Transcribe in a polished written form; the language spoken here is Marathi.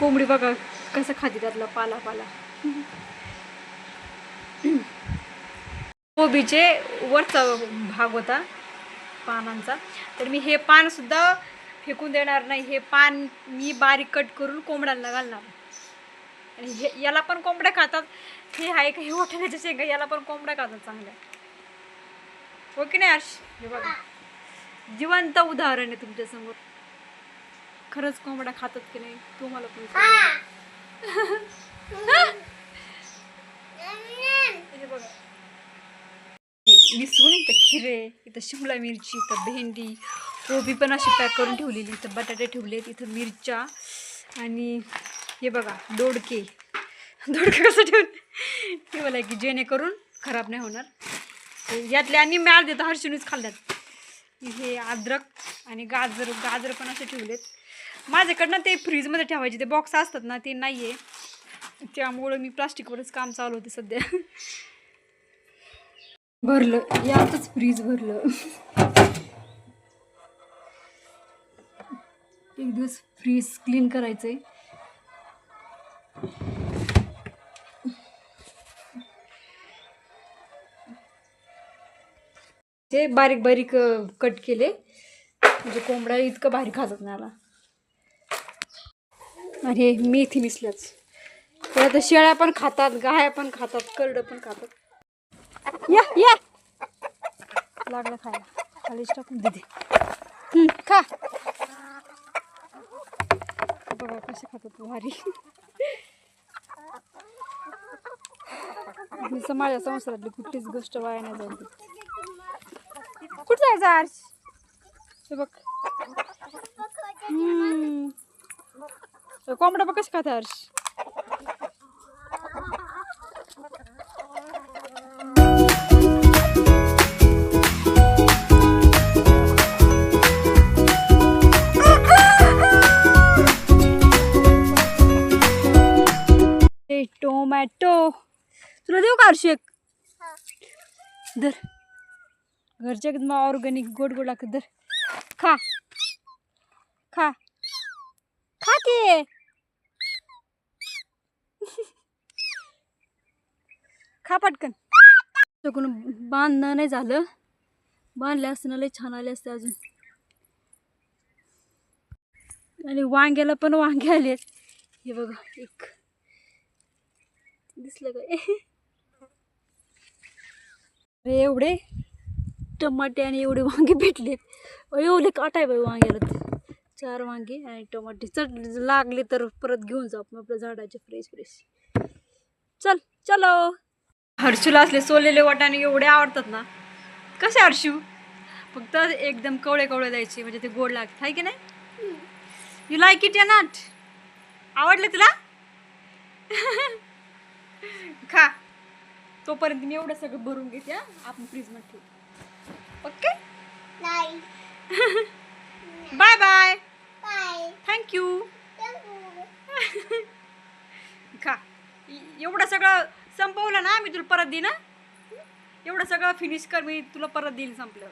कोंबडी बघा कसं खाते त्यातला पाला पाला. कोबीचे वरचा भाग होता पानांचा, तर मी हे पान सुद्धा फेकून देणार नाही. हे पान मी बारीक कट करून कोंबड्यांना घालणार. आणि हे याला पण कोंबड्या खातात. हे आहे का हे वाटाण्याच्या शेंगा, याला पण कोंबड्या खातात चांगल्या. हो की नाही हर्ष? हे बघा जिवंत उदाहरण आहे तुमच्यासमोर. खरंच कोंबड्या खातात की नाही तुम्हाला पण हे बघा. विसरून इथं खिरे, इथं शिमला मिरची, इथं भेंडी, कोबी पण अशी पॅक करून ठेवलेली, इथं बटाटे ठेवलेत, इथं मिरच्या आणि हे बघा दोडके. दोडके कसं ठेवलं की जेणेकरून खराब नाही होणार. यातले आणि मॅळ देतं हर्षूनच खाल्ल्यात. हे अद्रक आणि गाजर पण असे ठेवलेत. माझ्याकडनं ते फ्रीजमध्ये ठेवायचे ते बॉक्स असतात ना, ते नाही आहे, त्यामुळं मी प्लास्टिकवरच काम चालू होते सध्या. भरलं यातच फ्रीज भरलं. एक दिवस फ्रीज क्लीन करायचंय. ते बारीक बारीक कट केले म्हणजे कोंबड्या इतकं भारी खातात मला. अरे मेथी मिसल्याच तर आता शेळ्या पण खातात, गाया पण खातात, करडं पण खातात. या या लागलं खायला, खालीच टाकून देते. खा बघा कसे खातात भारी. माझ्या संसारातली कुठलीच गोष्ट वाया नाही जायची. कुठं जायचं आर्श? हे बघ कोंबडा बघ कसं खाते हर्ष. टोमॅटो तुला देऊ का हर्ष एक? धर, घरचे एकदम ऑर्गॅनिक गोड गोड लागत. धर खा खा खा की. खा पटकन. कोण बांधणं नाही झालं, बांधले असताना लय छान आले असते अजून. आणि वांग्याला पण वांगे आले. हे बघा एक दिसलं काय? एवढे टमाटे आणि एवढे वांगे भेटलेत. एवढे काटा आहे बाई वांग्याला. 4 वांगे आणि टमाटे. चढ लागले तर परत घेऊन जाऊ आपण आपल्या झाडाचे फ्रेश फ्रेश. चल चलो. हर्षूला असले सोललेले वाटाणे एवढे आवडतात ना. कसे हर्षू? फक्त एकदम कवळे कवळे द्यायचे म्हणजे ते गोड लागतात, आहे की नाही? यू लाईक इट या नॉट? आवडले तुला? खा. तोपर्यंत मी एवढं सगळं भरून घेते आपण फ्रीजमध्ये ठेवू. Okay bye bye. थँक्यू. खा. एवढं सगळं संपवलं ना मी तुला परत देईन. एवढं सगळं फिनिश कर, मी तुला परत देईल संपलं.